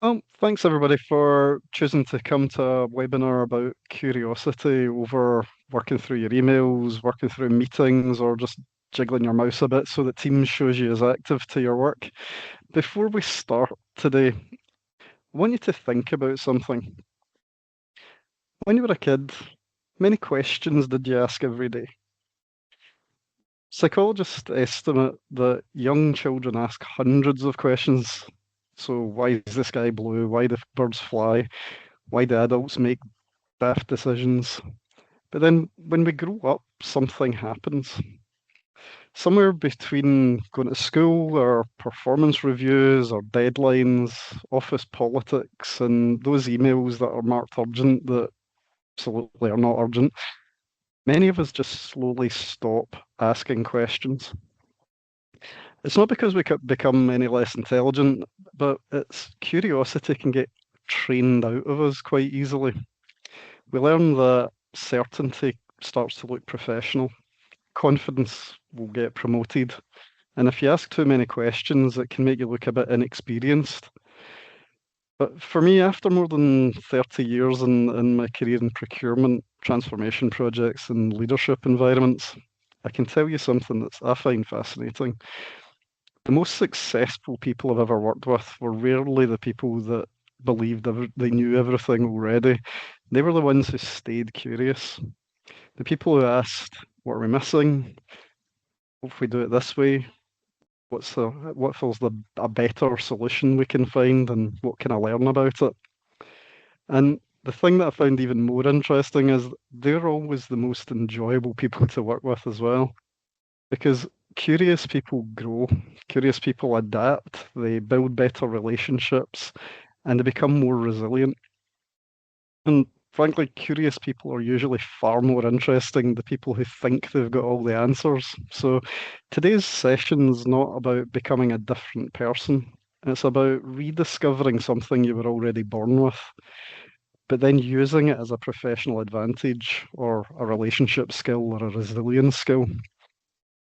Thanks everybody for choosing to come to a webinar about curiosity over working through your emails, working through meetings, or just jiggling your mouse a bit so that Teams shows you as active to your work. Before we start today, I want you to think about something. When you were a kid, how many questions did you ask every day? Psychologists estimate that young children ask hundreds of questions. So why is the sky blue? Why do birds fly? Why do adults make daft decisions? But then when we grow up, something happens. Somewhere between going to school or performance reviews or deadlines, office politics, and those emails that are marked urgent that absolutely are not urgent, many of us just slowly stop asking questions. It's not because we could become any less intelligent, but it's curiosity can get trained out of us quite easily. We learn that certainty starts to look professional, confidence will get promoted, and if you ask too many questions, it can make you look a bit inexperienced. But for me, after more than 30 years in my career in procurement, transformation projects, and leadership environments, I can tell you something that I find fascinating. The most successful people I've ever worked with were rarely the people that believed they knew everything already. They were the ones who stayed curious. The people who asked, "What are we missing? What if we do it this way? What feels a better solution we can find, and what can I learn about it?" And the thing that I found even more interesting is they're always the most enjoyable people to work with as well, because curious people grow, curious people adapt, they build better relationships, and they become more resilient. And frankly, curious people are usually far more interesting than people who think they've got all the answers. So today's session's not about becoming a different person. It's about rediscovering something you were already born with, but then using it as a professional advantage or a relationship skill or a resilience skill.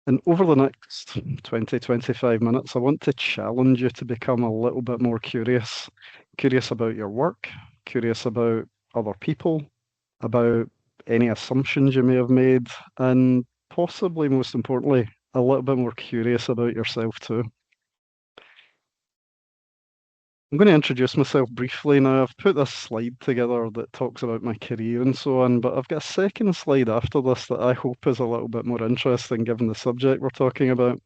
And over the next 20, 25 minutes, I want to challenge you to become a little bit more curious. Curious about your work, curious about other people, about any assumptions you may have made, and possibly most importantly, a little bit more curious about yourself too. I'm going to introduce myself briefly now. I've put this slide together that talks about my career and so on, but I've got a second slide after this that I hope is a little bit more interesting given the subject we're talking about.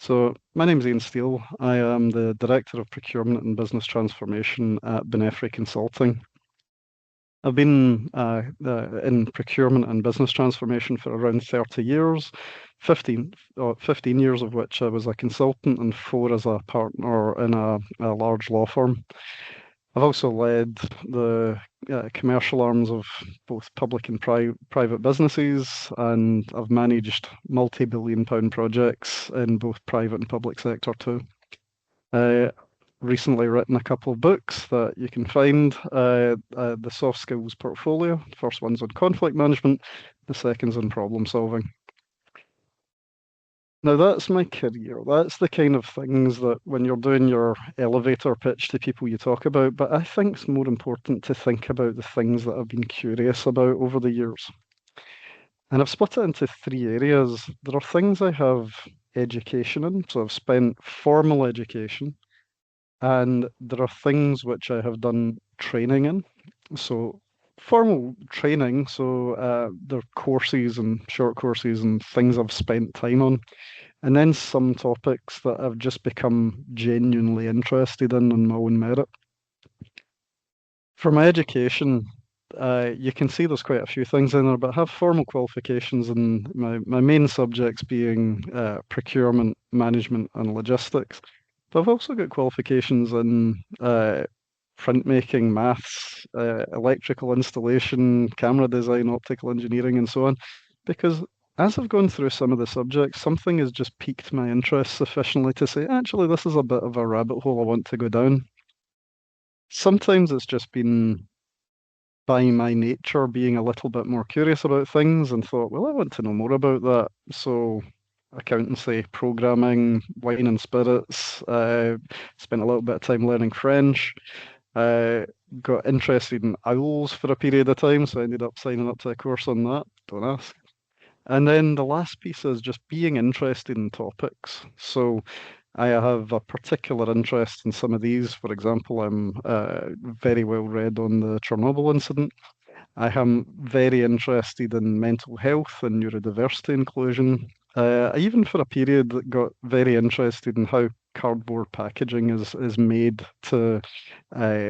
So, my name's Ian Steele. I am the Director of Procurement and Business Transformation at Beneffrey Consulting. I've been in procurement and business transformation for around 30 years, 15 years of which I was a consultant and 4 as a partner in a large law firm. I've also led the commercial arms of both public and private businesses, and I've managed multi-billion pound projects in both private and public sector too. Recently written a couple of books that you can find. The Soft Skills Portfolio. The first one's on conflict management, the second's on problem solving. Now that's my career. That's the kind of things that when you're doing your elevator pitch to people you talk about, but I think it's more important to think about the things that I've been curious about over the years. And I've split it into 3 areas. There are things I have education in, so I've spent formal education, and there are things which I have done training in. So formal training, so there are courses and short courses and things I've spent time on, and then some topics that I've just become genuinely interested in on my own merit. For my education, you can see there's quite a few things in there, but I have formal qualifications in my main subjects being procurement, management, and logistics. But I've also got qualifications in printmaking, maths, electrical installation, camera design, optical engineering, and so on. Because as I've gone through some of the subjects, something has just piqued my interest sufficiently to say, actually, this is a bit of a rabbit hole I want to go down. Sometimes it's just been by my nature being a little bit more curious about things and thought, well, I want to know more about that. So accountancy, programming, wine and spirits, spent a little bit of time learning French. Got interested in owls for a period of time, so I ended up signing up to a course on that. Don't ask. And then the last piece is just being interested in topics. So I have a particular interest in some of these. For example, I'm very well read on the Chernobyl incident. I am very interested in mental health and neurodiversity inclusion. I even for a period got very interested in how cardboard packaging is made to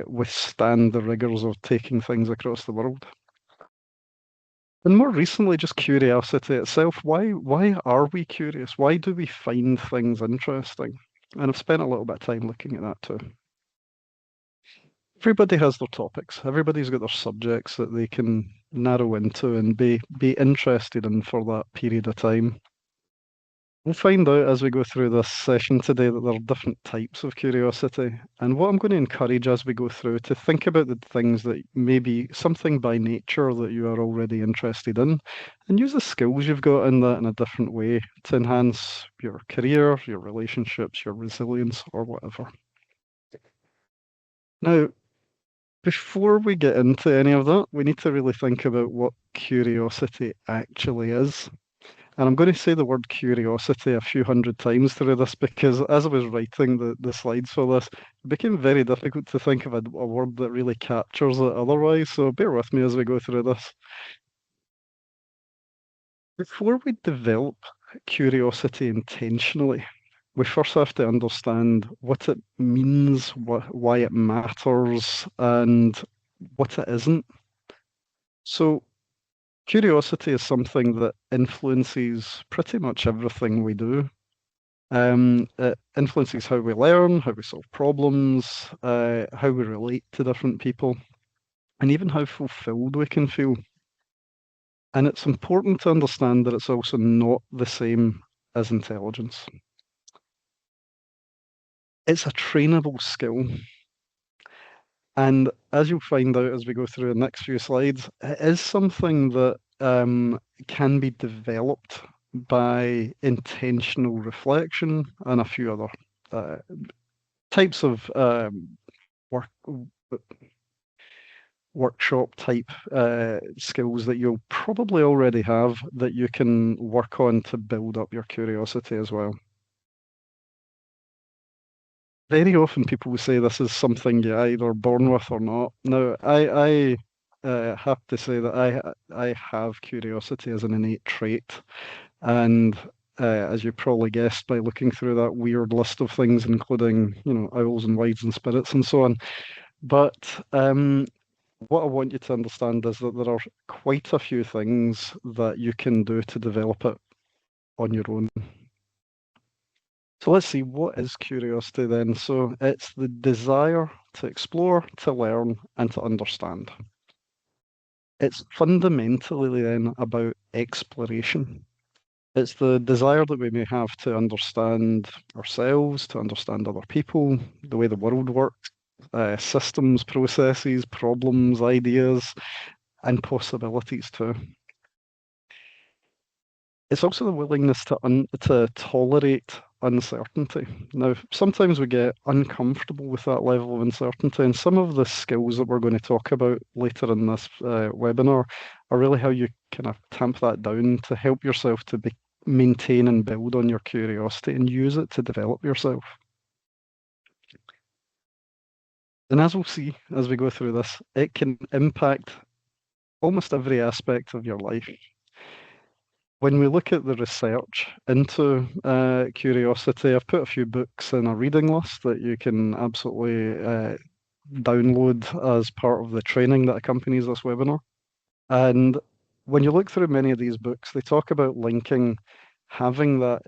withstand the rigors of taking things across the world. And more recently, just curiosity itself. Why are we curious? Why do we find things interesting? And I've spent a little bit of time looking at that too. Everybody has their topics. Everybody's got their subjects that they can narrow into and be interested in for that period of time. We'll find out as we go through this session today that there are different types of curiosity. And what I'm going to encourage as we go through to think about the things that maybe something by nature that you are already interested in and use the skills you've got in that in a different way to enhance your career, your relationships, your resilience, or whatever. Now, before we get into any of that, we need to really think about what curiosity actually is. And I'm going to say the word curiosity a few hundred times through this because as I was writing the slides for this, it became very difficult to think of a word that really captures it otherwise. So bear with me as we go through this. Before we develop curiosity intentionally, we first have to understand what it means, why it matters, and what it isn't. So curiosity is something that influences pretty much everything we do. It influences how we learn, how we solve problems, how we relate to different people, and even how fulfilled we can feel. And it's important to understand that it's also not the same as intelligence. It's a trainable skill. And as you'll find out as we go through the next few slides, it is something that can be developed by intentional reflection and a few other types of work workshop type skills that you'll probably already have that you can work on to build up your curiosity as well. Very often people will say this is something you're either born with or not. Now, I have to say that I have curiosity as an innate trait, and as you probably guessed by looking through that weird list of things, including owls and wives and spirits and so on. But what I want you to understand is that there are quite a few things that you can do to develop it on your own. So let's see, what is curiosity then? So it's the desire to explore, to learn, and to understand. It's fundamentally then about exploration. It's the desire that we may have to understand ourselves, to understand other people, the way the world works, systems, processes, problems, ideas, and possibilities too. It's also the willingness to tolerate uncertainty. Now, sometimes we get uncomfortable with that level of uncertainty, and some of the skills that we're going to talk about later in this webinar are really how you kind of tamp that down to help yourself to maintain and build on your curiosity and use it to develop yourself. And as we'll see as we go through this, it can impact almost every aspect of your life. When we look at the research into curiosity, I've put a few books in a reading list that you can absolutely download as part of the training that accompanies this webinar. And when you look through many of these books, they talk about linking having that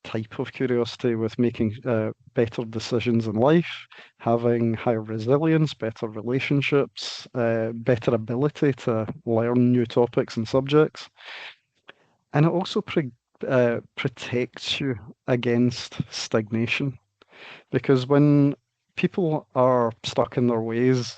type of curiosity with making better decisions in life, having higher resilience, better relationships, better ability to learn new topics and subjects. And it also protects you against stagnation. Because when people are stuck in their ways,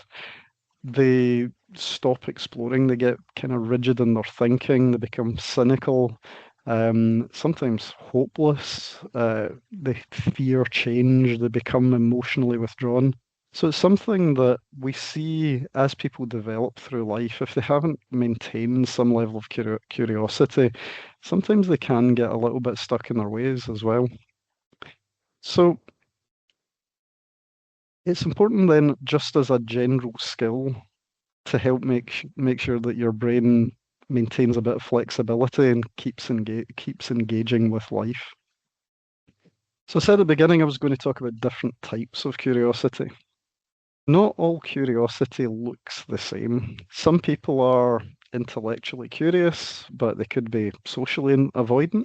they stop exploring, they get kind of rigid in their thinking, they become cynical, sometimes hopeless, they fear change, they become emotionally withdrawn. So it's something that we see as people develop through life. If they haven't maintained some level of curiosity, sometimes they can get a little bit stuck in their ways as well. So it's important then, just as a general skill, to help make sure that your brain maintains a bit of flexibility and keeps engaging with life. So I said at the beginning I was going to talk about different types of curiosity. Not all curiosity looks the same. Some people are intellectually curious, but they could be socially avoidant.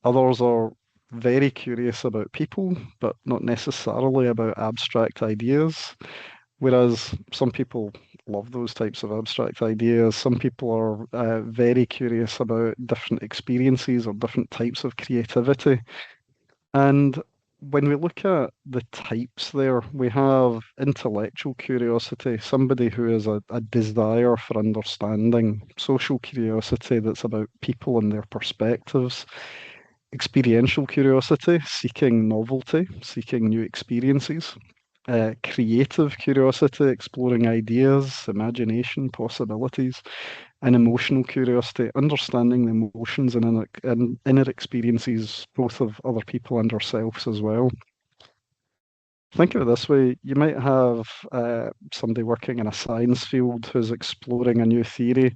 Others are very curious about people, but not necessarily about abstract ideas. Whereas some people love those types of abstract ideas. Some people are very curious about different experiences or different types of creativity. And when we look at the types there, we have intellectual curiosity, somebody who has a desire for understanding, social curiosity that's about people and their perspectives, experiential curiosity, seeking novelty, seeking new experiences, creative curiosity, exploring ideas, imagination, possibilities, and emotional curiosity, understanding the emotions and inner experiences both of other people and ourselves as well. Think of it this way, you might have somebody working in a science field who's exploring a new theory.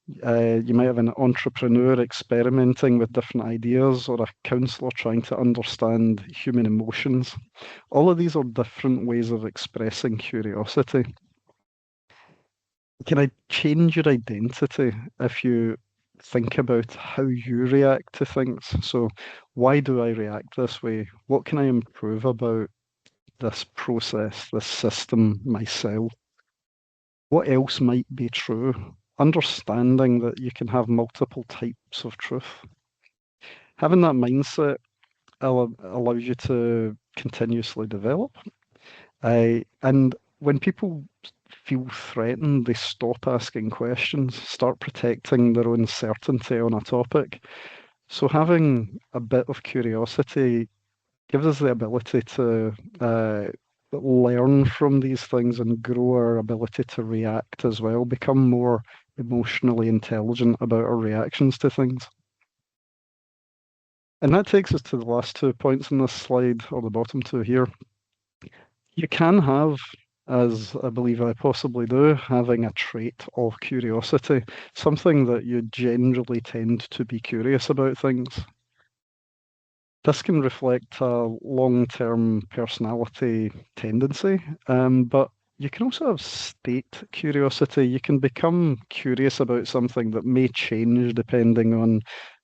You might have an entrepreneur experimenting with different ideas, or a counselor trying to understand human emotions. All of these are different ways of expressing curiosity. Can I change your identity if you think about how you react to things? So, why do I react this way? What can I improve about this process, this system, myself? What else might be true? Understanding that you can have multiple types of truth. Having that mindset allows you to continuously develop. And when people feel threatened, they stop asking questions, start protecting their own certainty on a topic. So having a bit of curiosity gives us the ability to learn from these things and grow our ability to react as well, become more emotionally intelligent about our reactions to things. And that takes us to the last 2 points in this slide, or the bottom two here. You can have, as I believe I possibly do, having a trait of curiosity, something that you generally tend to be curious about things. This can reflect a long-term personality tendency, but you can also have state curiosity. You can become curious about something that may change depending on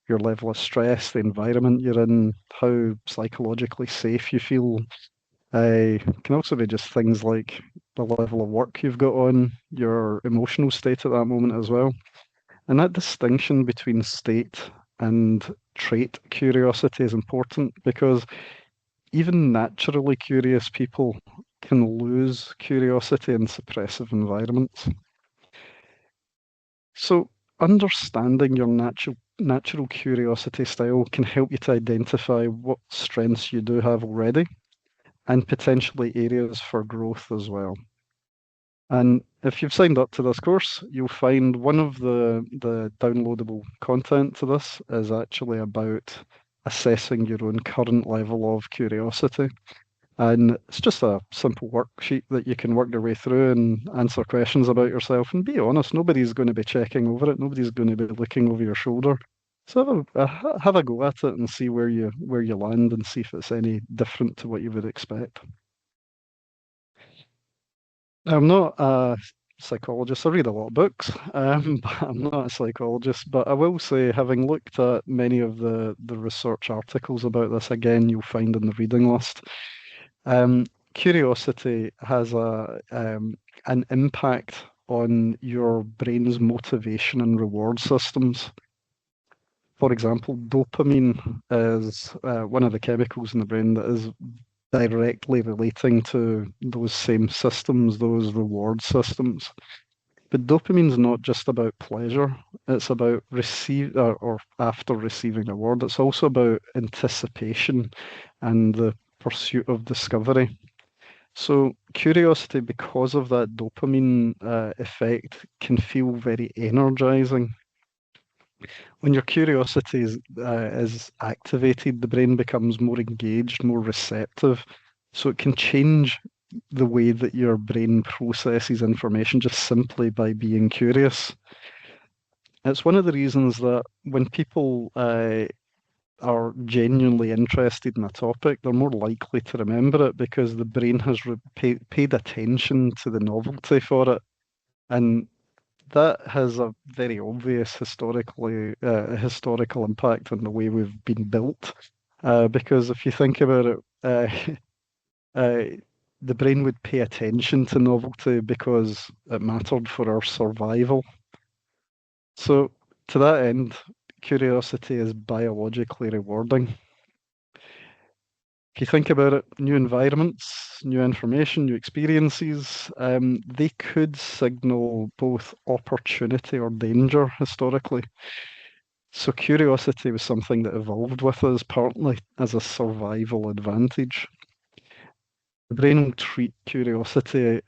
your level of stress, the environment you're in, how psychologically safe you feel. It can also be just things like the level of work you've got on, your emotional state at that moment as well. And that distinction between state and trait curiosity is important because even naturally curious people can lose curiosity in suppressive environments. So understanding your natural curiosity style can help you to identify what strengths you do have already and potentially areas for growth as well. And if you've signed up to this course, you'll find one of the downloadable content to this is actually about assessing your own current level of curiosity. And it's just a simple worksheet that you can work your way through and answer questions about yourself. And be honest, nobody's going to be checking over it. Nobody's going to be looking over your shoulder. So have a go at it and see where you land and see if it's any different to what you would expect. I'm not a psychologist. I read a lot of books, but I'm not a psychologist. But I will say, having looked at many of the research articles about this, again, you'll find in the reading list, curiosity has an impact on your brain's motivation and reward systems. For example, dopamine is one of the chemicals in the brain that is directly relating to those same systems, those reward systems. But dopamine's not just about pleasure, it's about or after receiving a reward. It's also about anticipation and the pursuit of discovery. So curiosity, because of that dopamine effect, can feel very energizing. When your curiosity is activated, the brain becomes more engaged, more receptive. So it can change the way that your brain processes information just simply by being curious. It's one of the reasons that when people are genuinely interested in a topic, they're more likely to remember it because the brain has paid attention to the novelty for it. And that has a very obvious historical impact on the way we've been built. Because if you think about it, uh, the brain would pay attention to novelty because it mattered for our survival. So, to that end, curiosity is biologically rewarding. If you think about it, new environments, new information, new experiences, they could signal both opportunity or danger historically. So curiosity was something that evolved with us partly as a survival advantage. The brain will treat curiosity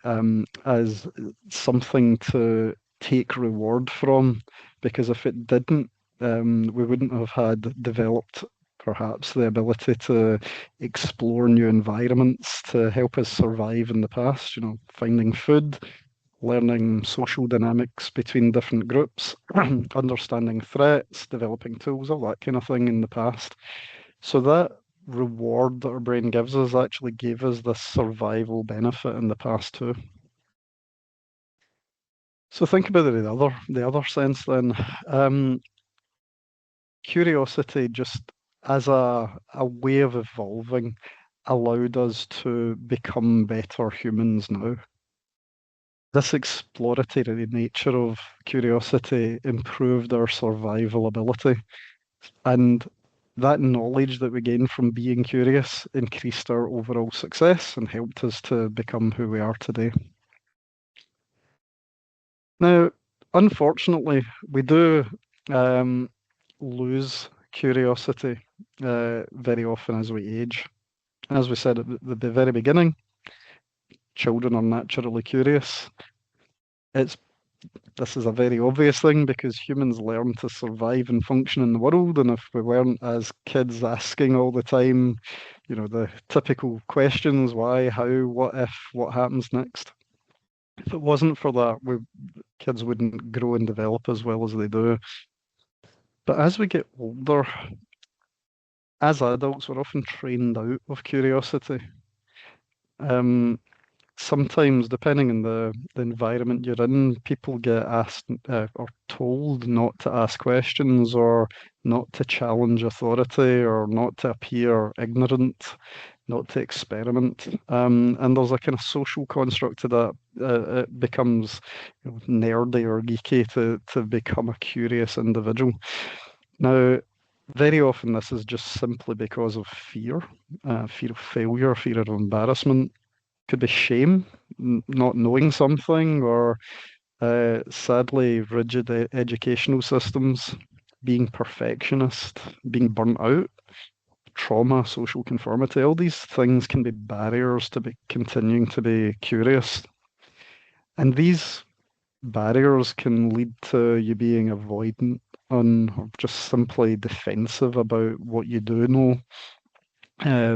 as something to take reward from, because if it didn't, we wouldn't have had developed perhaps the ability to explore new environments to help us survive in the past, finding food, learning social dynamics between different groups, understanding threats, developing tools, all that kind of thing in the past. So that reward that our brain gives us actually gave us this survival benefit in the past too. So think about the other sense then. Curiosity just as a way of evolving allowed us to become better humans now. This exploratory nature of curiosity improved our survival ability, and that knowledge that we gained from being curious increased our overall success and helped us to become who we are today. Now, unfortunately, we do lose curiosity very often as we age. As we said at the very beginning, children are naturally curious. It's This is a very obvious thing because humans learn to survive and function in the world. And if we weren't as kids asking all the time, the typical questions, why, how, what if, what happens next? If it wasn't for that, kids wouldn't grow and develop as well as they do. But as we get older, as adults, we're often trained out of curiosity. Um, Sometimes, depending on the environment you're in, people get asked or told not to ask questions or not to challenge authority or not to appear ignorant, not to experiment. And there's a kind of social construct to that. It becomes nerdy or geeky to become a curious individual. Now, very often this is just simply because of fear, fear of failure, fear of embarrassment. Could be shame, not knowing something, or sadly, rigid educational systems, being perfectionist, being burnt out, trauma, social conformity. All these things can be barriers to be continuing to be curious. And these barriers can lead to you being avoidant or just simply defensive about what you do know,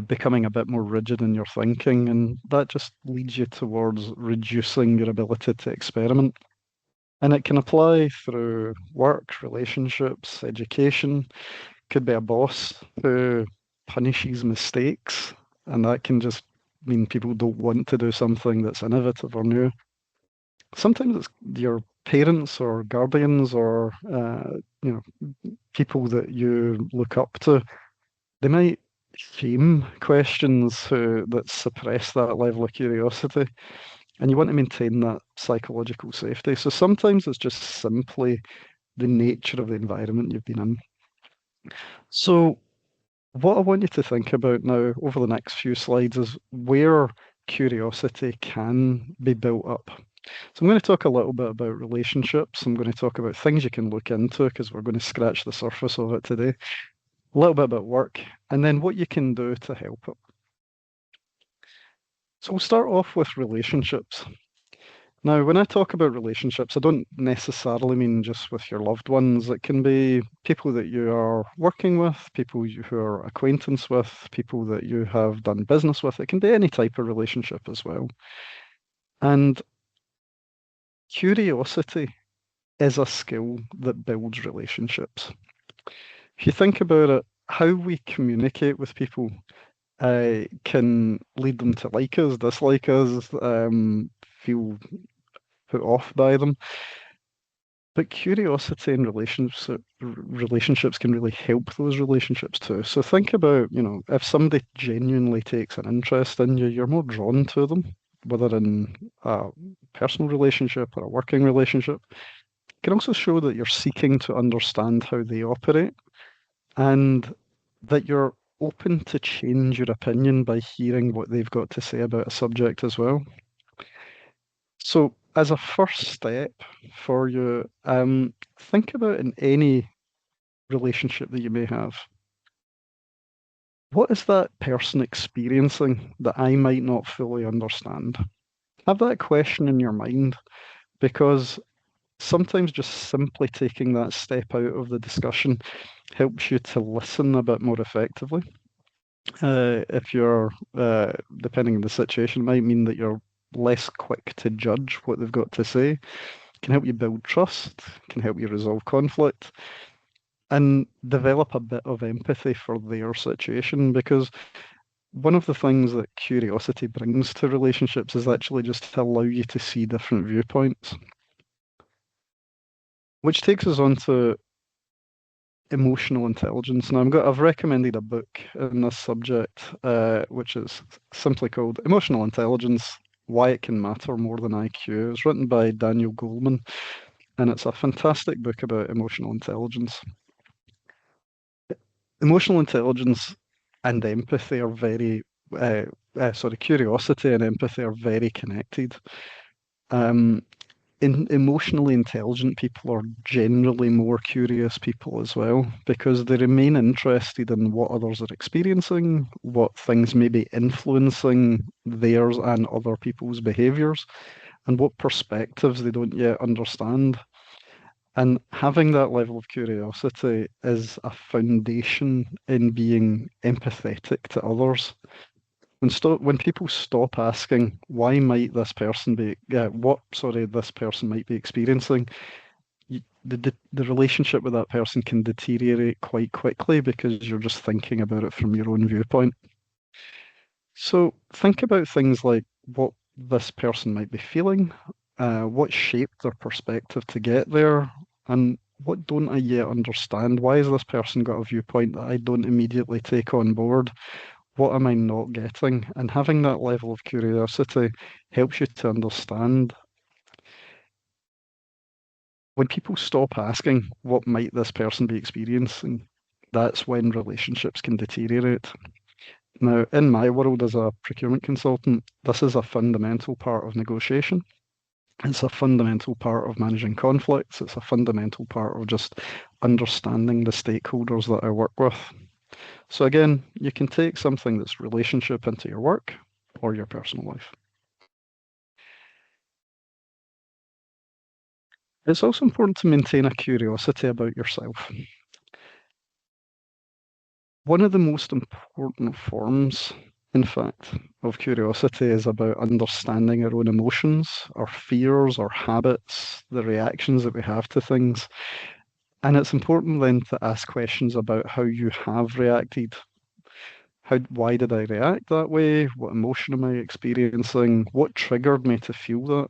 becoming a bit more rigid in your thinking, and that just leads you towards reducing your ability to experiment. And it can apply through work, relationships, education. Could be a boss who punishes mistakes, and that can just mean people don't want to do something that's innovative or new. Sometimes it's your parents or guardians or people that you look up to. They might shame questions that suppress that level of curiosity, and you want to maintain that psychological safety. So sometimes it's just simply the nature of the environment you've been in. So what I want you to think about now over the next few slides is where curiosity can be built up. So I'm going to talk a little bit about relationships. I'm going to talk about things you can look into because we're going to scratch the surface of it today. A little bit about work, and then what you can do to help it. So we'll start off with relationships. Now, when I talk about relationships, I don't necessarily mean just with your loved ones. It can be people that you are working with, people who are acquaintance with, people that you have done business with. It can be any type of relationship as well. And curiosity is a skill that builds relationships. If you think about it, how we communicate with people can lead them to like us, dislike us, feel put off by them. But curiosity in relationships can really help those relationships too. So think about, if somebody genuinely takes an interest in you, you're more drawn to them, whether in a personal relationship or a working relationship. It can also show that you're seeking to understand how they operate and that you're open to change your opinion by hearing what they've got to say about a subject as well. So, as a first step for you, think about in any relationship that you may have, what is that person experiencing that I might not fully understand? Have that question in your mind because sometimes just simply taking that step out of the discussion helps you to listen a bit more effectively. If you're, depending on the situation, it might mean that you're less quick to judge what they've got to say. Can help you build trust, can help you resolve conflict, and develop a bit of empathy for their situation. Because one of the things that curiosity brings to relationships is actually just to allow you to see different viewpoints. Which takes us on to emotional intelligence. Now, I've recommended a book in this subject, which is simply called Emotional Intelligence: Why It Can Matter More Than IQ. It's written by Daniel Goleman, and it's a fantastic book about emotional intelligence. Emotional intelligence and empathy are curiosity and empathy are very connected. Emotionally intelligent people are generally more curious people as well because they remain interested in what others are experiencing, what things may be influencing theirs and other people's behaviors, and what perspectives they don't yet understand. And having that level of curiosity is a foundation in being empathetic to others. When people stop asking why might this person be, this person might be experiencing, the relationship with that person can deteriorate quite quickly because you're just thinking about it from your own viewpoint. So think about things like what this person might be feeling, what shaped their perspective to get there, and what don't I yet understand? Why has this person got a viewpoint that I don't immediately take on board? What am I not getting? And having that level of curiosity helps you to understand. When people stop asking, what might this person be experiencing? That's when relationships can deteriorate. Now, in my world as a procurement consultant, this is a fundamental part of negotiation. It's a fundamental part of managing conflicts. It's a fundamental part of just understanding the stakeholders that I work with. So again, you can take something that's relationship into your work or your personal life. It's also important to maintain a curiosity about yourself. One of the most important forms, in fact, of curiosity is about understanding our own emotions, our fears, our habits, the reactions that we have to things. And it's important then to ask questions about how you have reacted. Why did I react that way? What emotion am I experiencing? What triggered me to feel that?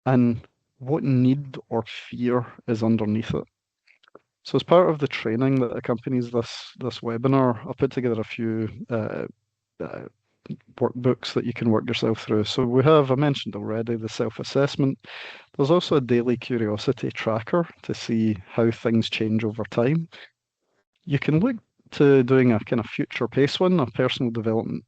And what need or fear is underneath it? So as part of the training that accompanies this webinar, I put together a few uh, workbooks that you can work yourself through. So I mentioned already, the self-assessment. There's also a daily curiosity tracker to see how things change over time. You can look to doing a kind of future pace one, a personal development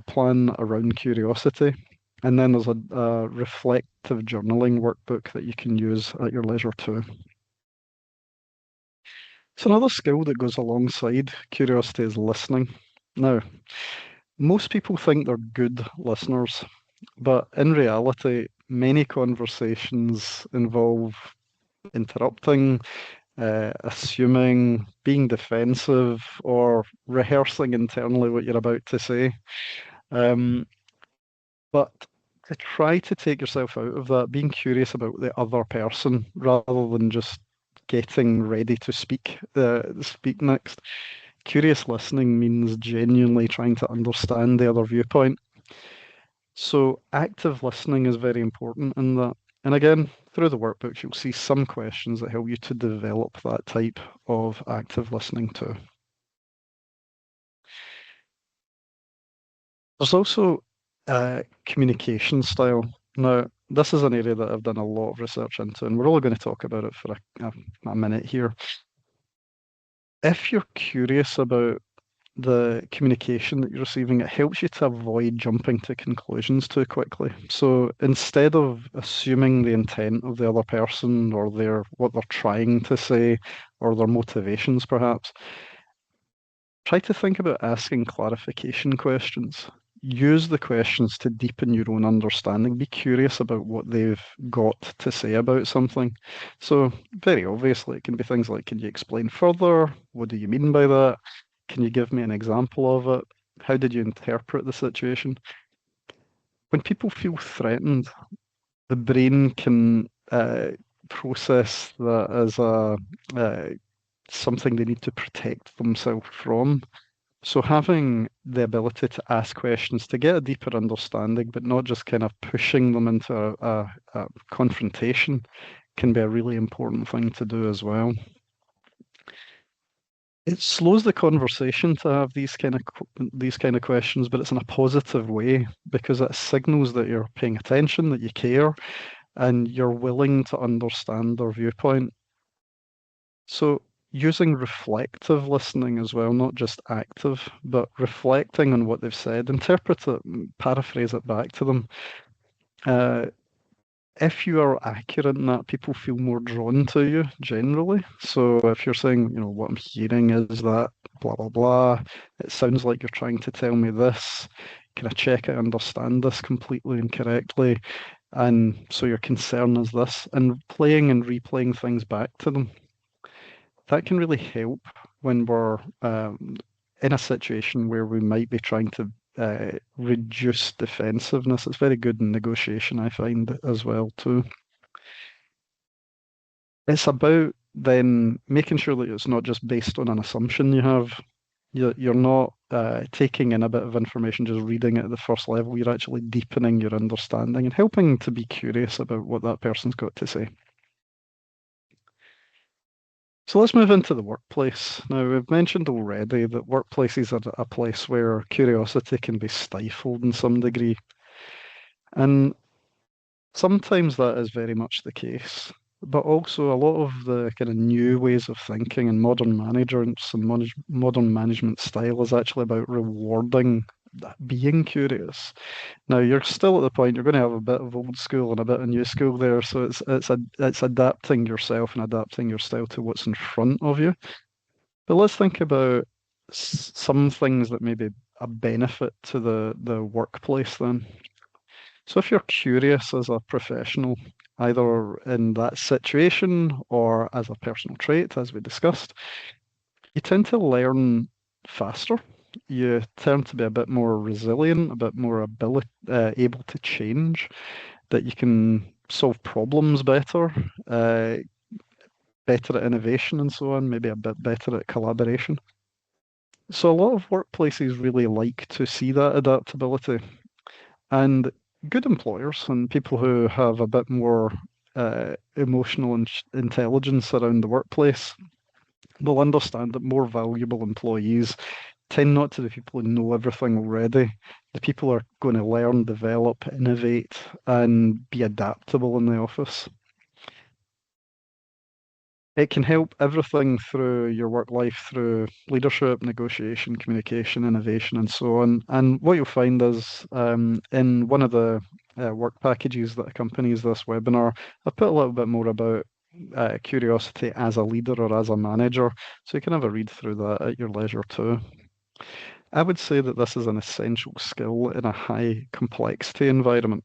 plan around curiosity. And then there's a reflective journaling workbook that you can use at your leisure too. So another skill that goes alongside curiosity is listening. Now, most people think they're good listeners. But in reality, many conversations involve interrupting, assuming, being defensive, or rehearsing internally what you're about to say. Um, but to try to take yourself out of that, being curious about the other person rather than just getting ready to speak next. Curious listening means genuinely trying to understand the other viewpoint. So active listening is very important in that. And again, through the workbooks, you'll see some questions that help you to develop that type of active listening too. There's also communication style. Now, this is an area that I've done a lot of research into, and we're only going to talk about it for a minute here. If you're curious about the communication that you're receiving, it helps you to avoid jumping to conclusions too quickly. So instead of assuming the intent of the other person or what they're trying to say or their motivations perhaps, try to think about asking clarification questions. Use the questions to deepen your own understanding. Be curious about what they've got to say about something. So, very obviously, it can be things like, can you explain further? What do you mean by that? Can you give me an example of it? How did you interpret the situation? When people feel threatened, the brain can process that as something they need to protect themselves from. So having the ability to ask questions to get a deeper understanding, but not just kind of pushing them into a confrontation, can be a really important thing to do as well. It slows the conversation to have these kind of questions, but it's in a positive way because it signals that you're paying attention, that you care, and you're willing to understand their viewpoint. So using reflective listening as well, not just active, but reflecting on what they've said, interpret it, paraphrase it back to them. Uh, if you are accurate in that, people feel more drawn to you generally. So if you're saying, what I'm hearing is that blah, blah, blah, it sounds like you're trying to tell me this. Can I check I understand this completely and correctly? And so your concern is this, and playing and replaying things back to them. That can really help when we're in a situation where we might be trying to reduce defensiveness. It's very good in negotiation, I find, as well, too. It's about then making sure that it's not just based on an assumption you have. You're not taking in a bit of information, just reading it at the first level. You're actually deepening your understanding and helping to be curious about what that person's got to say. So let's move into the workplace. Now, we've mentioned already that workplaces are a place where curiosity can be stifled in some degree. And sometimes that is very much the case. But also, a lot of the kind of new ways of thinking and modern managers and modern management style is actually about rewarding being curious. Now, you're still at the point you're going to have a bit of old school and a bit of new school there, so it's adapting yourself and adapting your style to what's in front of you. But let's think about some things that may be a benefit to the workplace then. So if you're curious as a professional, either in that situation or as a personal trait, as we discussed, you tend to learn faster. You tend to be a bit more resilient, a bit more able to change, that you can solve problems better, better at innovation and so on, maybe a bit better at collaboration. So a lot of workplaces really like to see that adaptability. And good employers and people who have a bit more emotional intelligence around the workplace will understand that more valuable employees tend not to be people who know everything already. The people are going to learn, develop, innovate, and be adaptable in the office. It can help everything through your work life, through leadership, negotiation, communication, innovation, and so on. And what you'll find is in one of the work packages that accompanies this webinar, I've put a little bit more about curiosity as a leader or as a manager. So you can have a read through that at your leisure too. I would say that this is an essential skill in a high complexity environment.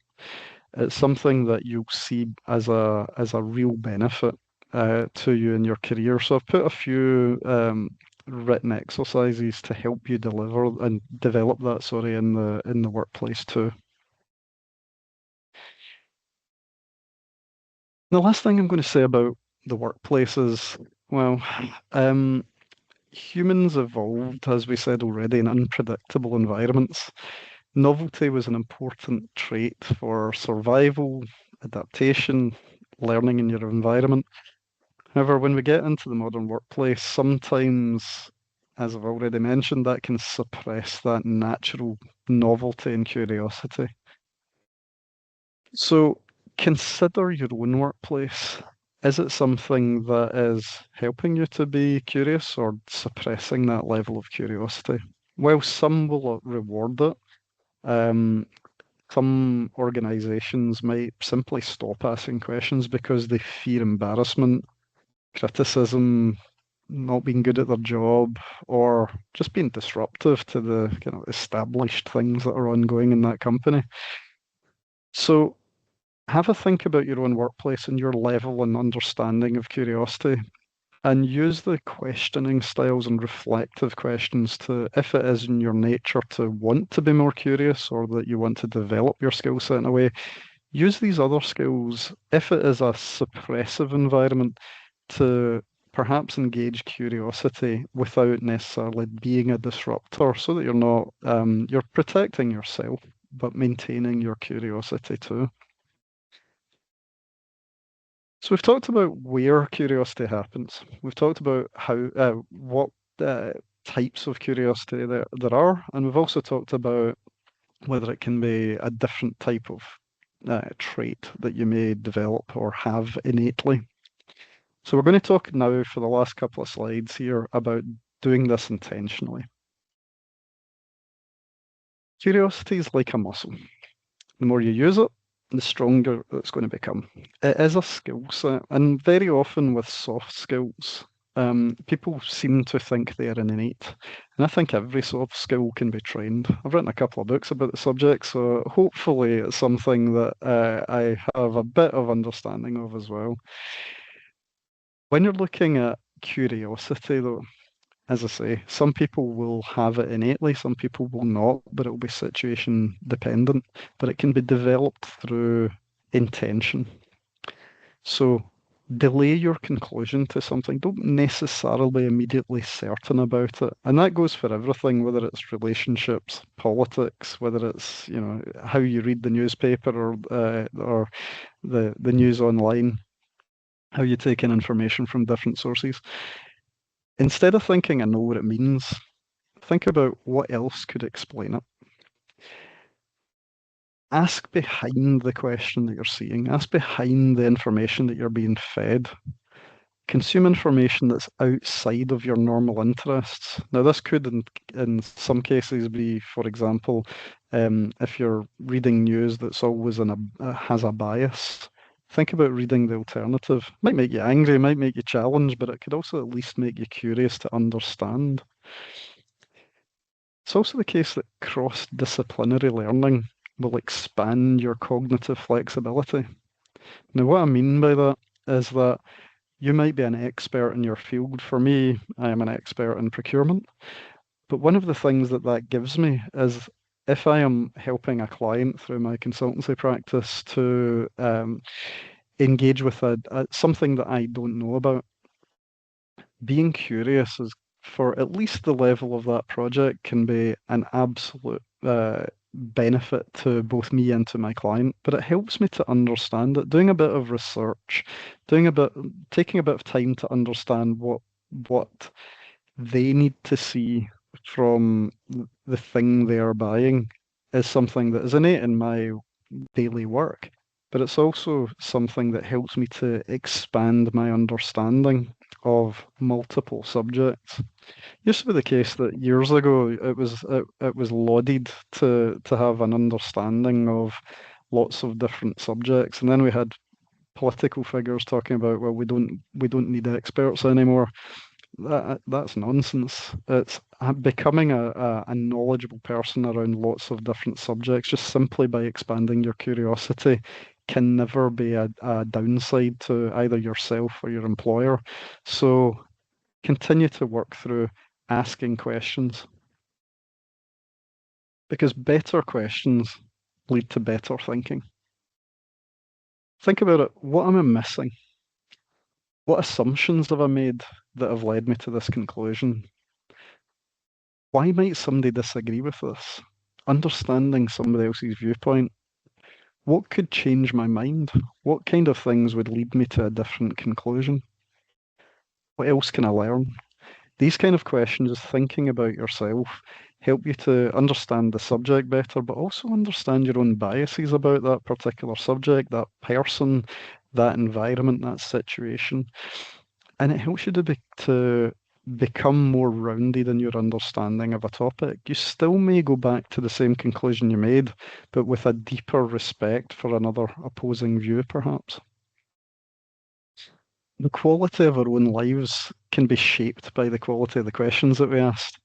It's something that you'll see as a real benefit to you in your career. So I've put a few written exercises to help you deliver and develop that, sorry, in the workplace too. The last thing I'm going to say about the workplace is, well, um, humans evolved, as we said already, in unpredictable environments. Novelty was an important trait for survival, adaptation, learning in your environment. However, when we get into the modern workplace, sometimes, as I've already mentioned, that can suppress that natural novelty and curiosity. So consider your own workplace. Is it something that is helping you to be curious or suppressing that level of curiosity? While some will reward it, um, some organizations might simply stop asking questions because they fear embarrassment, criticism, not being good at their job, or just being disruptive to the kind of established things that are ongoing in that company. So have a think about your own workplace and your level and understanding of curiosity, and use the questioning styles and reflective questions to, if it is in your nature to want to be more curious or that you want to develop your skill set in a way, use these other skills, if it is a suppressive environment, to perhaps engage curiosity without necessarily being a disruptor, so that you're not, you're protecting yourself, but maintaining your curiosity too. So we've talked about where curiosity happens. We've talked about what types of curiosity there are, and we've also talked about whether it can be a different type of trait that you may develop or have innately. So we're going to talk now for the last couple of slides here about doing this intentionally. Curiosity is like a muscle. The more you use it, the stronger it's going to become. It is a skill set, and very often with soft skills, people seem to think they are innate. And I think every soft skill can be trained. I've written a couple of books about the subject, so hopefully it's something that I have a bit of understanding of as well. When you're looking at curiosity, though, as I say, some people will have it innately, some people will not, but it will be situation dependent. But it can be developed through intention. So delay your conclusion to something. Don't necessarily be immediately certain about it. And that goes for everything, whether it's relationships, politics, whether it's, you know, how you read the newspaper or the news online, how you take in information from different sources. Instead of thinking I know what it means, think about what else could explain it. Ask behind the question that you're seeing. Ask behind the information that you're being fed. Consume information that's outside of your normal interests. Now, this could, in some cases, be, for example, if you're reading news that's always has a bias. Think about reading the alternative. Might make you angry, might make you challenged, but it could also at least make you curious to understand. It's also the case that cross-disciplinary learning will expand your cognitive flexibility. Now, what I mean by that is that you might be an expert in your field. For me, I am an expert in procurement. But one of the things that that gives me is if I am helping a client through my consultancy practice to engage with something that I don't know about, being curious is, for at least the level of that project, can be an absolute benefit to both me and to my client. But it helps me to understand it. Doing a bit of research, taking a bit of time to understand what they need to see from the thing they are buying is something that is innate in my daily work. But it's also something that helps me to expand my understanding of multiple subjects. Used to be the case that years ago it was lauded to have an understanding of lots of different subjects, and then we had political figures talking about, well, we don't need experts anymore. That's nonsense. It's becoming a knowledgeable person around lots of different subjects, just simply by expanding your curiosity, can never be a downside to either yourself or your employer. So continue to work through asking questions, because better questions lead to better thinking. Think about it. What am I missing? What assumptions have I made that have led me to this conclusion? Why might somebody disagree with this? Understanding somebody else's viewpoint. What could change my mind? What kind of things would lead me to a different conclusion? What else can I learn? These kind of questions, thinking about yourself, help you to understand the subject better, but also understand your own biases about that particular subject, that person, that environment, that situation. And it helps you to become more rounded in your understanding of a topic. You still may go back to the same conclusion you made, but with a deeper respect for another opposing view, perhaps. The quality of our own lives can be shaped by the quality of the questions that we asked.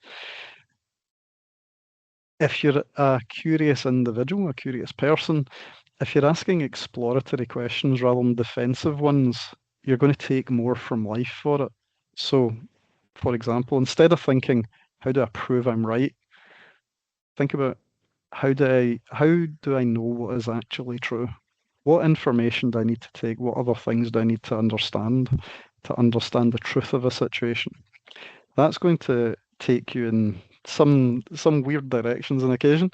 If you're a curious individual, a curious person, if you're asking exploratory questions rather than defensive ones, you're going to take more from life for it. So, for example, instead of thinking, how do I prove I'm right? Think about how do I know what is actually true? What information do I need to take? What other things do I need to understand the truth of a situation? That's going to take you in some weird directions on occasion,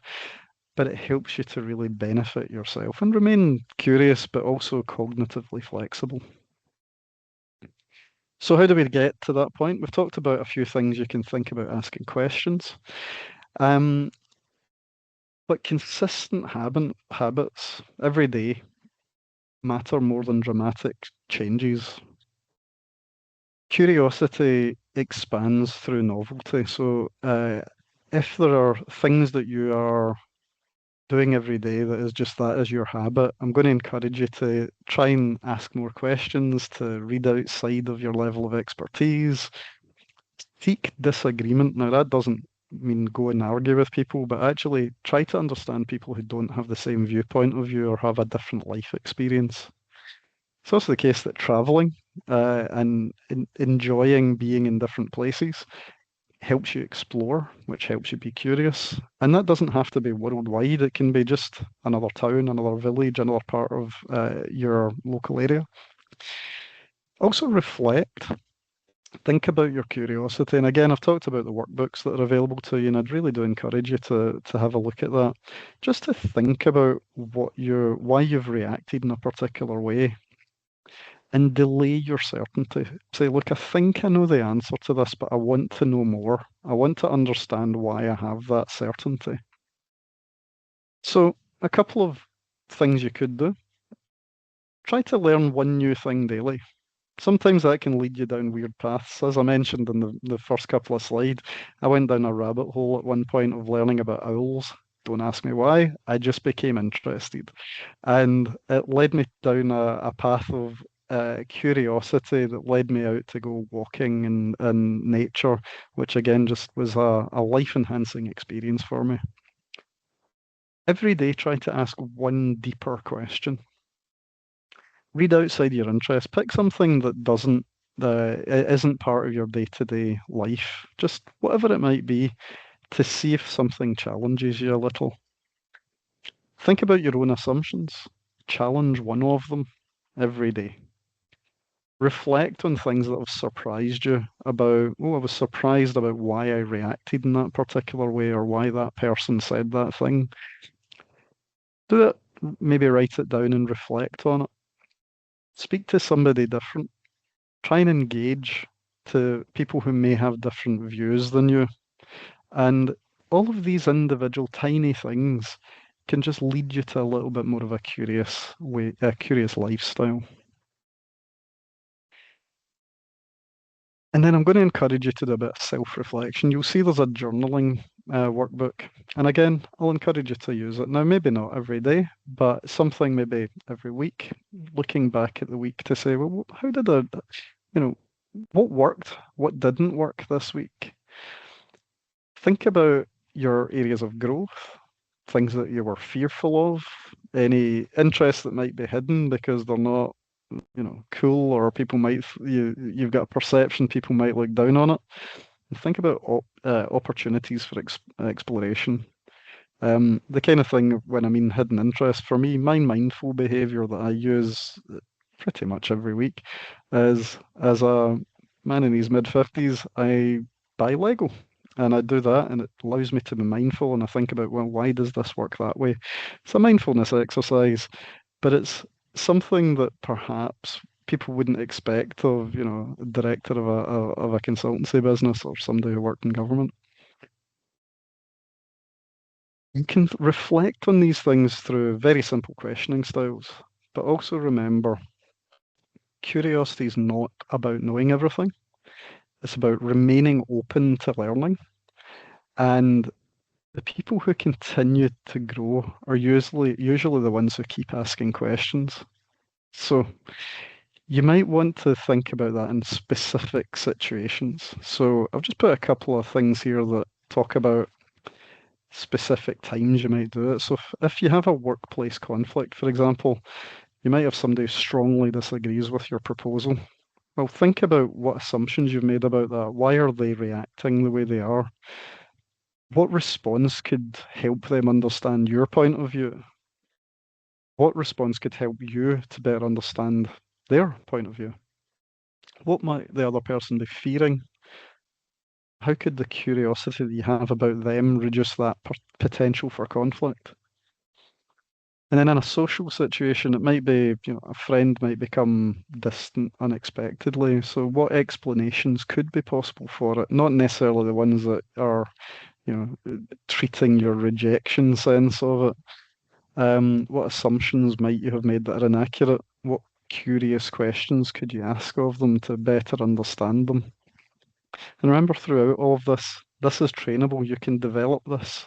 but it helps you to really benefit yourself and remain curious, but also cognitively flexible. So how do we get to that point? We've talked about a few things you can think about asking questions. But consistent habits every day matter more than dramatic changes. Curiosity expands through novelty. So if there are things that you are doing every day that is your habit, I'm going to encourage you to try and ask more questions, to read outside of your level of expertise, seek disagreement. Now, that doesn't mean go and argue with people, but actually try to understand people who don't have the same viewpoint of you or have a different life experience. It's also the case that traveling and enjoying being in different places helps you explore, which helps you be curious. And that doesn't have to be worldwide. It can be just another town, another village, another part of your local area. Also reflect. Think about your curiosity. And again, I've talked about the workbooks that are available to you, and I'd really do encourage you to have a look at that. Just to think about why you've reacted in a particular way and delay your certainty. Say, look, I think I know the answer to this, but I want to know more. I want to understand why I have that certainty. So a couple of things you could do. Try to learn one new thing daily. Sometimes that can lead you down weird paths. As I mentioned in the first couple of slides, I went down a rabbit hole at one point of learning about owls. Don't ask me why. I just became interested. And it led me down a path of curiosity that led me out to go walking in nature, which again just was a life-enhancing experience for me. Every day, try to ask one deeper question. Read outside your interest. Pick something that isn't part of your day-to-day life, just whatever it might be, to see if something challenges you a little. Think about your own assumptions. Challenge one of them every day. Reflect on things that have surprised you about, oh, I was surprised about why I reacted in that particular way or why that person said that thing. Do it, maybe write it down and reflect on it. Speak to somebody different. Try and engage to people who may have different views than you. And all of these individual tiny things can just lead you to a little bit more of a curious lifestyle. And then I'm going to encourage you to do a bit of self-reflection. You'll see there's a journaling workbook. And again, I'll encourage you to use it. Now, maybe not every day, but something maybe every week, looking back at the week to say, well, how did what worked? What didn't work this week? think about your areas of growth, things that you were fearful of, any interests that might be hidden because they're not, cool, or people might you've got a perception people might look down on it. And think about opportunities for exploration. The kind of thing, when I mean hidden interest, for me, my mindful behavior that I use pretty much every week is, as a man in his mid-50s, I buy Lego. And I do that, and it allows me to be mindful. And I think about, well, why does this work that way? It's a mindfulness exercise, but it's something that perhaps people wouldn't expect of, a director of a consultancy business or somebody who worked in government. You can reflect on these things through very simple questioning styles, but also remember, curiosity is not about knowing everything. It's about remaining open to learning. And the people who continue to grow are usually the ones who keep asking questions. So you might want to think about that in specific situations. So I've just put a couple of things here that talk about specific times you might do it. So if you have a workplace conflict, for example, you might have somebody who strongly disagrees with your proposal. Well, think about what assumptions you've made about that. Why are they reacting the way they are? What response could help them understand your point of view? What response could help you to better understand their point of view? What might the other person be fearing? How could the curiosity that you have about them reduce that potential for conflict? And then in a social situation, it might be, a friend might become distant unexpectedly. So what explanations could be possible for it? Not necessarily the ones that are, treating your rejection sense of it. What assumptions might you have made that are inaccurate? What curious questions could you ask of them to better understand them? And remember, throughout all of this, this is trainable. You can develop this.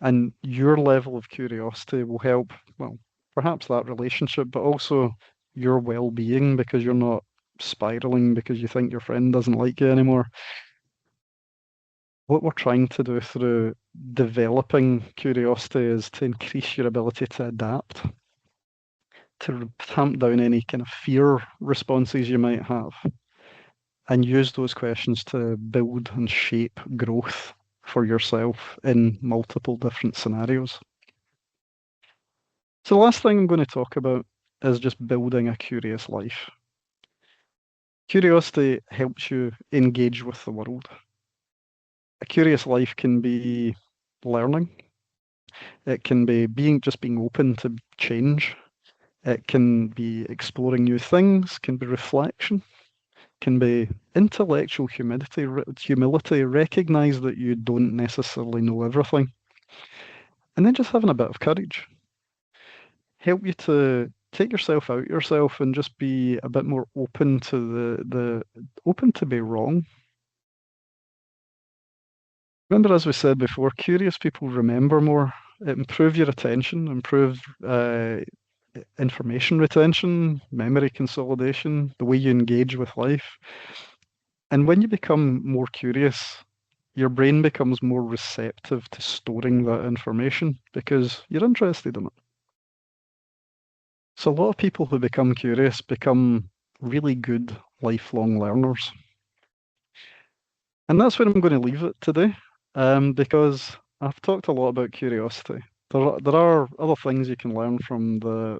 And your level of curiosity will help, well, perhaps that relationship, but also your well-being, because you're not spiraling because you think your friend doesn't like you anymore. What we're trying to do through developing curiosity is to increase your ability to adapt, to tamp down any kind of fear responses you might have, and use those questions to build and shape growth for yourself in multiple different scenarios. So the last thing I'm going to talk about is just building a curious life. Curiosity helps you engage with the world. A curious life can be learning. It can be being open to change. It can be exploring new things, can be reflection, can be intellectual humility, recognize that you don't necessarily know everything. And then just having a bit of courage. Help you to take yourself out yourself and just be a bit more open to the open to be wrong. Remember, as we said before, curious people remember more. It improves your attention, improves information retention, memory consolidation, the way you engage with life. And when you become more curious, your brain becomes more receptive to storing that information because you're interested in it. So a lot of people who become curious become really good lifelong learners. And that's where I'm going to leave it today, because I've talked a lot about curiosity. There are other things you can learn from the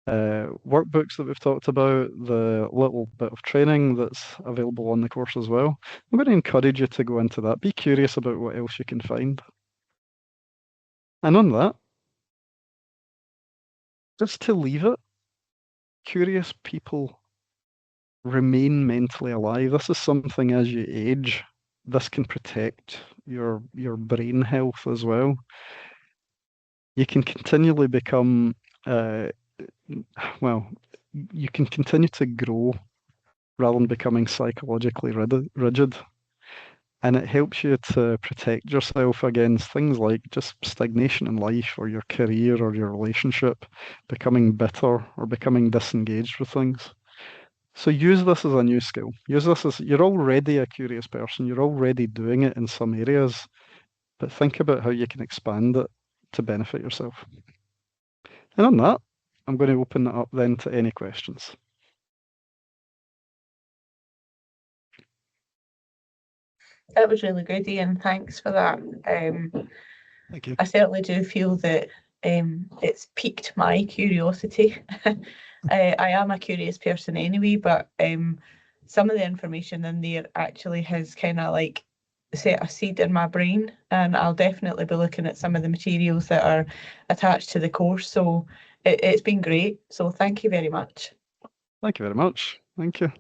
workbooks that we've talked about, the little bit of training that's available on the course as well. I'm going to encourage you to go into that. Be curious about what else you can find. And on that, just to leave it, curious people remain mentally alive. This is something, as you age, this can protect your brain health as well. You can continually become well, you can continue to grow rather than becoming psychologically rigid. And it helps you to protect yourself against things like just stagnation in life or your career or your relationship, becoming bitter or becoming disengaged with things. So use this as a new skill. Use this as you're already a curious person. You're already doing it in some areas, but think about how you can expand it to benefit yourself. And on that, I'm going to open it up then to any questions. That was really good, Ian. Thanks for that. Thank you. I certainly do feel that it's piqued my curiosity. I am a curious person anyway, but some of the information in there actually has kind of like set a seed in my brain, and I'll definitely be looking at some of the materials that are attached to the course. So it's been great. So thank you very much. Thank you very much. Thank you.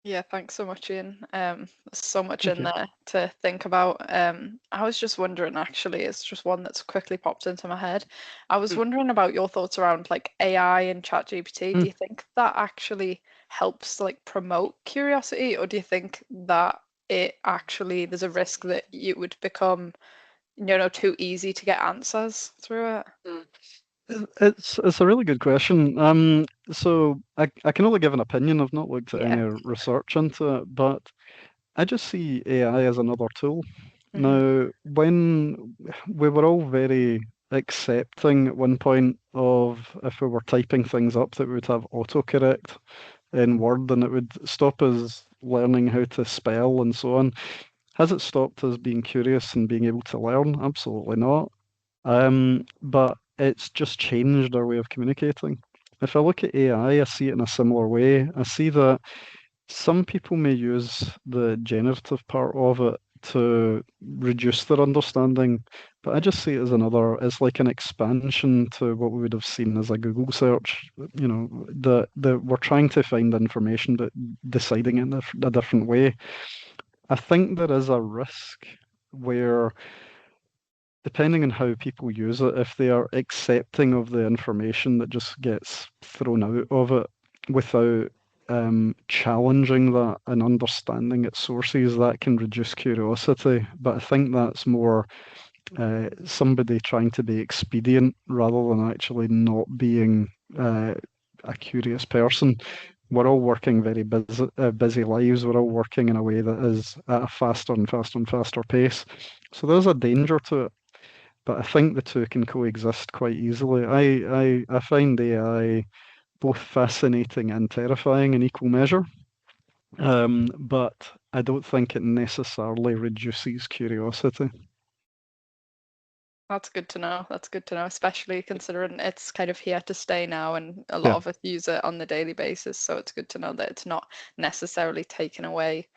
Yeah, thanks so much, Ian. There's so much Thank in you. there to think about. I was just wondering, actually, it's just one that's quickly popped into my head. I was wondering about your thoughts around like AI and ChatGPT. Do you think that actually helps like promote curiosity, or do you think that it actually there's a risk that you would become, too easy to get answers through it? It's a really good question. So I can only give an opinion. I've not looked at any Yeah. research into it, but I just see AI as another tool. Hmm. Now, when we were all very accepting at one point of if we were typing things up that we would have autocorrect in Word and it would stop us learning how to spell and so on. Has it stopped us being curious and being able to learn? Absolutely not. But it's just changed our way of communicating. If I look at AI, I see it in a similar way. I see that some people may use the generative part of it to reduce their understanding, but I just see it as it's like an expansion to what we would have seen as a Google search. We're trying to find information, but deciding it in a different way. I think there is a risk where depending on how people use it, if they are accepting of the information that just gets thrown out of it without challenging that and understanding its sources, that can reduce curiosity. But I think that's more somebody trying to be expedient rather than actually not being a curious person. We're all working very busy lives. We're all working in a way that is at a faster and faster and faster pace. So there's a danger to it, but I think the two can coexist quite easily. I find AI both fascinating and terrifying in equal measure, but I don't think it necessarily reduces curiosity. That's good to know. That's good to know, especially considering it's kind of here to stay now and a lot Yeah, of us use it on the daily basis. So it's good to know that it's not necessarily taken away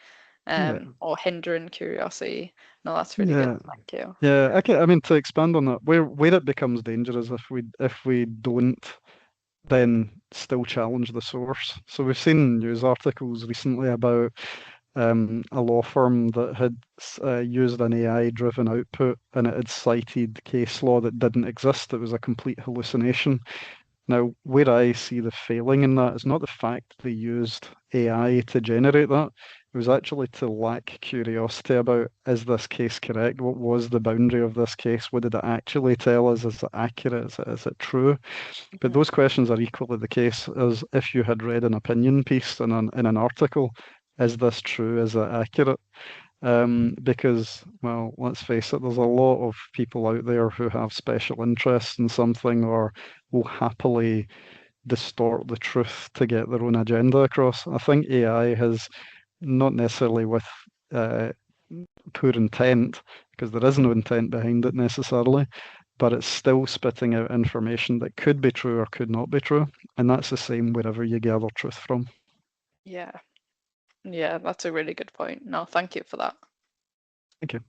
yeah, or hindering curiosity. No, that's really good. yeah, Thank you. yeah. I mean, to expand on that, where it becomes dangerous if we don't then still challenge the source. So we've seen news articles recently about a law firm that had used an AI-driven output and it had cited case law that didn't exist. It was a complete hallucination. Now, where I see the failing in that is not the fact they used AI to generate that. It was actually to lack curiosity about, is this case correct? What was the boundary of this case? What did it actually tell us? Is it accurate? Is it true? But those questions are equally the case as if you had read an opinion piece in an article. Is this true? Is it accurate? Because, well, let's face it, there's a lot of people out there who have special interests in something or will happily distort the truth to get their own agenda across. I think AI has not necessarily with uh, poor intent, because there is no intent behind it necessarily, but it's still spitting out information that could be true or could not be true. And that's the same wherever you gather truth from. Yeah. Yeah, that's a really good point. No, thank you for that. Thank you.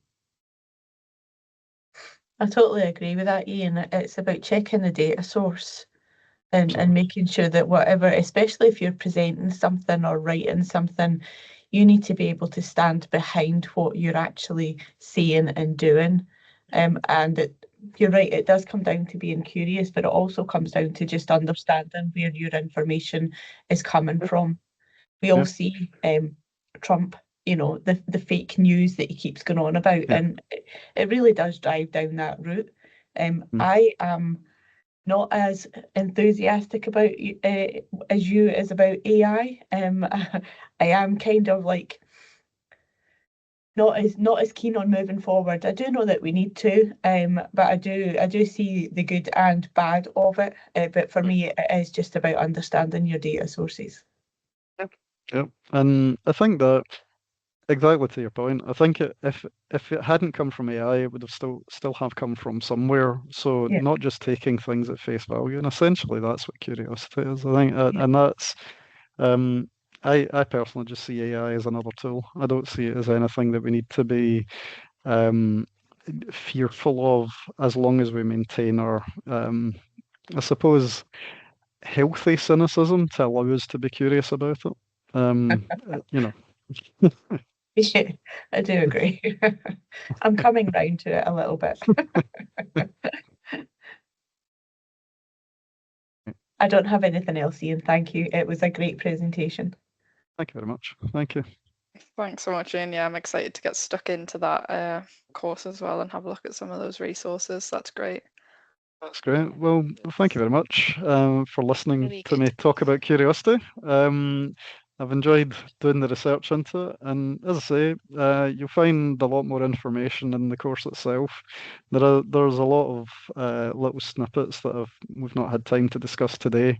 I totally agree with that, Ian. It's about checking the data source and making sure that whatever, especially if you're presenting something or writing something, you need to be able to stand behind what you're actually saying and doing. You're right, it does come down to being curious, but it also comes down to just understanding where your information is coming from. We all Yeah, see Trump, the fake news that he keeps going on about, yeah. and it really does drive down that route. Mm. I am not as enthusiastic about as you as about AI. I am kind of like not as keen on moving forward. I do know that we need to, but I do see the good and bad of it. But for me, it is just about understanding your data sources. Yep. And I think that exactly to your point, I think if it hadn't come from AI, it would have still have come from somewhere. So Yeah. not just taking things at face value, and essentially that's what curiosity is. I think, Yeah. and that's I personally just see AI as another tool. I don't see it as anything that we need to be fearful of, as long as we maintain our I suppose healthy cynicism to allow us to be curious about it. You know. Yeah, I do agree. I'm coming round to it a little bit. I don't have anything else, Ian. Thank you. It was a great presentation. Thank you very much. Thank you. Thanks so much, Ian. Yeah, I'm excited to get stuck into that course as well and have a look at some of those resources. That's great. That's great. Well, thank you very much for listening Really to me talk about curiosity. I've enjoyed doing the research into it, and as I say, you'll find a lot more information in the course itself. There's a lot of little snippets that we've not had time to discuss today.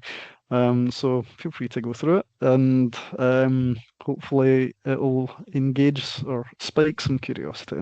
So feel free to go through it, and hopefully it'll engage or spike some curiosity.